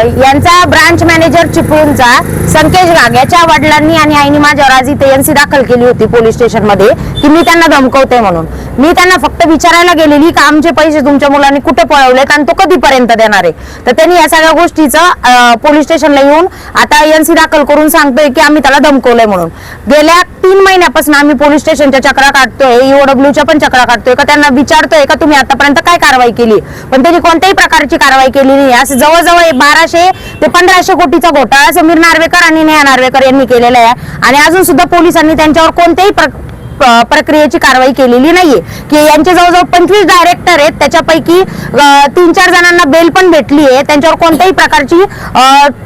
यांचा branch manager चिपळूणचा Sankesh Ghag याच्या वडिलांनी आणि आईने माझ्यावर आज इथे एनसी दाखल केली होती पोलीस स्टेशन मध्ये की मी त्यांना धमकवते म्हणून। मी त्यांना फक्त विचारायला गेलेली की आमचे पैसे तुमच्या मुलांनी कुठे पळवलेत आणि तो कधीपर्यंत देणार आहे। तर त्यांनी या सगळ्या गोष्टीचं पोलीस स्टेशनला येऊन आता एनसी दाखल करून सांगतोय की आम्ही त्याला धमकवलंय म्हणून। गेल्या 3 महिन्यापासून आम्ही पोलीस स्टेशनच्या चक्रा काढतोय, ईओडब्ल्यूच्या पण चक्रा काढतोय का त्यांना विचारतोय का तुम्ही आतापर्यंत काय कारवाई केली, पण त्यांनी कोणत्याही प्रकारची कारवाई केली नाही। असं जवळजवळ 1200 ते 1500 कोटीचा घोटाळा समीर नार्वेकर आणि नेहा नार्वेकर यांनी केलेला आहे आणि अजून सुद्धा पोलिसांनी त्यांच्यावर कोणत्याही प्रक्रियेची कारवाई केलेली नाहीये। की यांचे जवळजवळ 25 डायरेक्टर आहेत, त्याच्यापैकी 3-4 जणांना बेल पण भेटली आहे। त्यांच्यावर कोणत्याही प्रकारची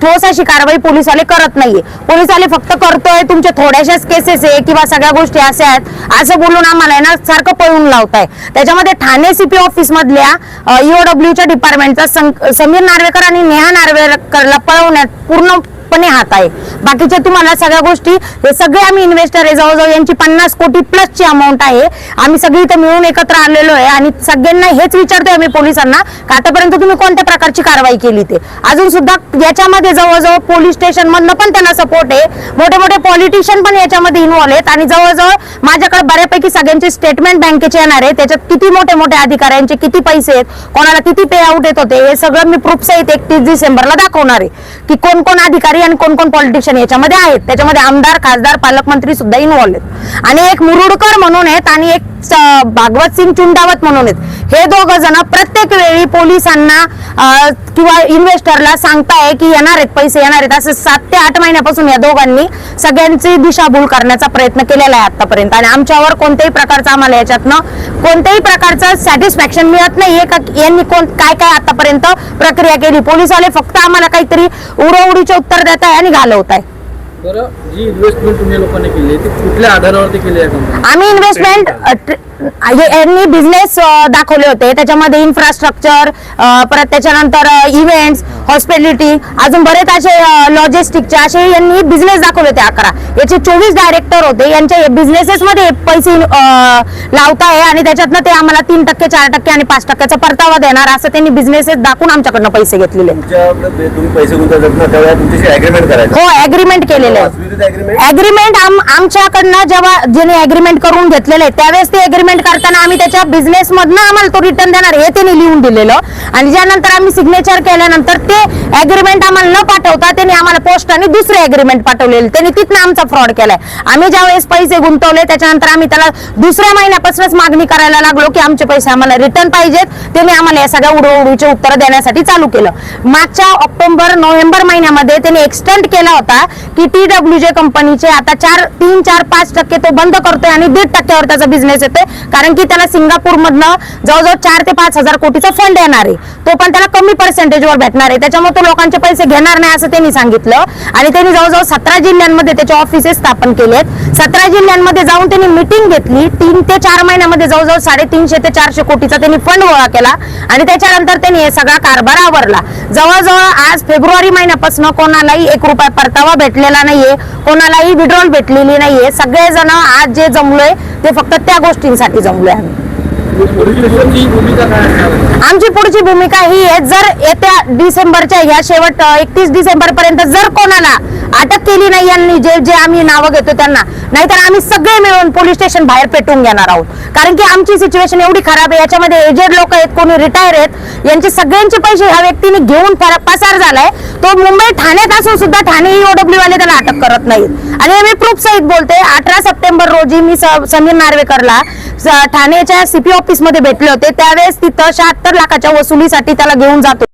ठोस अशी कारवाई पोलिसाले करत नाहीये। पोलिसाले फक्त करतोय तुमचे थोड्याशाच केसेस आहे किंवा सगळ्या गोष्टी अशा आहेत असं बोलून आम्हाला ना सारखं पळून लावताय। त्याच्यामध्ये ठाणे सीपी ऑफिस मधल्या ईओडब्ल्यूच्या डिपार्टमेंटचा समीर नार्वेकर आणि नेहा नार्वेकरला पळवण्यात पूर्ण हात आहे। बाकीच्या तुम्हाला सगळ्या गोष्टी हे सगळे आम्ही इन्व्हेस्टर आहे, जवळजवळ यांची 50 कोटी प्लसची अमाऊंट आहे। आम्ही सगळी इथे मिळून एकत्र आलेलो आहे आणि सगळ्यांना हेच विचारतोय आम्ही पोलिसांना का आतापर्यंत तुम्ही कोणत्या प्रकारची कारवाई केली ते। अजून सुद्धा याच्यामध्ये जवळजवळ पोलीस स्टेशन मधनं पण त्यांना सपोर्ट आहे, मोठे मोठे पॉलिटिशियन पण याच्यामध्ये इन्व्हॉल्व आहेत आणि जवळजवळ माझ्याकडे बऱ्यापैकी सगळ्यांचे स्टेटमेंट बँकेचे येणार आहे, त्याच्यात किती मोठे मोठे अधिकाऱ्यांचे किती पैसे आहेत, कोणाला किती पे आउट येत होते, हे सगळं मी प्रूफ सहित 31 डिसेंबरला दाखवणार आहे की कोण कोण अधिकारी आणि कोण कोण पॉलिटिशियन याच्यामध्ये आहेत। त्याच्यामध्ये आमदार, खासदार, पालकमंत्री सुद्धा इन्व्हॉल्व आहेत आणि एक मुरुडकर म्हणून आहेत आणि एक भागवत सिंग चुंडावत म्हणून आहेत। हे दोघ जण प्रत्येक वेळी पोलिसांना किंवा इन्व्हेस्टरला सांगताय की येणार आहेत पैसे येणार आहेत, असं 7 ते 8 महिन्यापासून या दोघांनी सगळ्यांची दिशाभूल करण्याचा प्रयत्न केलेला आहे आतापर्यंत आणि आमच्यावर कोणत्याही प्रकारचा आम्हाला याच्यातनं कोणत्याही प्रकारचं सॅटिस्फॅक्शन मिळत नाहीये का यांनी काय काय आतापर्यंत प्रक्रिया केली। पोलिसवाले फक्त आम्हाला काहीतरी उडवडीचे उत्तर देत आहे आणि घालवताय। बरं, जी इन्व्हेस्टमेंट तुम्ही लोकांनी केली ती कुठल्या आधारावरती केली आहे? आम्ही इन्व्हेस्टमेंट यांनी बिझनेस दाखवले होते, त्याच्यामध्ये इन्फ्रास्ट्रक्चर, परत त्याच्यानंतर इव्हेंट्स, हॉस्पिटॅलिटी, अजून बरेच असे लॉजिस्टिकचे असे यांनी बिझनेस दाखवले होते 11। याचे 24 डायरेक्टर होते, यांच्या बिझनेसेस मध्ये पैसे लावताय आणि त्याच्यातनं ते आम्हाला 3%, 4% आणि 5%चा परतावा देणार असं त्यांनी बिझनेसेस दाखवून आमच्याकडनं पैसे घेतलेले। हो, अग्रीमेंट केलेले आहे। अग्रीमेंट आमच्याकडनं जेव्हा ज्यांनी अग्रीमेंट करून घेतलेले त्यावेळेस ते अग्रीमेंट करताना आम्ही त्याच्या बिझनेस मधनं आम्हाला तो रिटर्न देणार हे त्यांनी लिहून दिलेलं आणि ज्यानंतर आम्ही सिग्नेचर केल्यानंतर ते अग्रीमेंट आम्हाला न पाठवता त्यांनी आम्हाला पोस्टाने दुसरे अग्रीमेंट पाठवलेले, त्यांनी तिथनं आमचा फ्रॉड केलाय। आम्ही ज्यावेळेस पैसे गुंतवले त्याच्यानंतर आम्ही त्याला दुसऱ्या महिन्यापासूनच मागणी करायला लागलो की आमचे पैसे आम्हाला रिटर्न पाहिजेत। त्यांनी आम्हाला या सगळ्या उडवडीचे उत्तर देण्यासाठी चालू केलं। मागच्या ऑक्टोबर-नोव्हेंबर महिन्यामध्ये त्यांनी एक्सटेंड केला होता की TWJ कंपनीचे आता 3, 4, 5% तो बंद करतोय आणि 1.5% त्याचा बिझनेस येतोय, कारण की त्याला सिंगापूर मधनं जवळजवळ 4 ते 5 हजार कोटीचा फंड येणार आहे, तो पण त्याला कमी पर्सेंटेजवर भेटणार आहे, त्याच्यामुळे तो लोकांचे पैसे घेणार नाही असं त्यांनी सांगितलं आणि त्यांनी जवळजवळ 17 जिल्ह्यांमध्ये त्याचे ऑफिसेस स्थापन केलेत। 17 जिल्ह्यांमध्ये जाऊन त्यांनी मीटिंग घेतली, 3 ते 4 महिन्यामध्ये जवळजवळ 350 ते 400 कोटीचा त्यांनी फंड गोळा केला आणि त्याच्यानंतर त्यांनी हे सगळा कारभार आवरला। जवळजवळ आज फेब्रुवारी महिन्यापासून कोणालाही 1 रुपया परतावा भेटलेला नाहीये, कोणालाही विड्रॉल भेटलेली नाहीये। सगळेजण आज जे जमलोय ते फक्त त्या गोष्टींसाठी जमलोय। आमची पुढची भूमिका ही आहे, जर येत्या डिसेंबरच्या ह्या शेवट 31 डिसेंबर पर्यंत जर कोणाला अटक केली नाही यांनी जे आम्ही नावं घेतो त्यांना, नाहीतर आम्ही सगळे मिळून पोलीस स्टेशन बाहेर पेटून घेणार आहोत, कारण की आमची सिच्युएशन एवढी खराब आहे। याच्यामध्ये एजेड लोक आहेत, कोणी रिटायर आहेत, यांचे सगळ्यांचे पैसे ह्या व्यक्तीने घेऊन पसार झालाय। तो मुंबई ठाण्यात असून सुद्धा ठाणे ईओडब्ल्यू वाले त्याला अटक करत नाहीत आणि मी प्रूफ सहित बोलते। 18 सप्टेंबर रोजी मी समीर नार्वेकरला ठाण्याच्या सीपी ऑफिस मध्ये भेटले होते, त्यावेळेस तिथं 76 लाखाच्या वसुलीसाठी त्याला घेऊन जातो।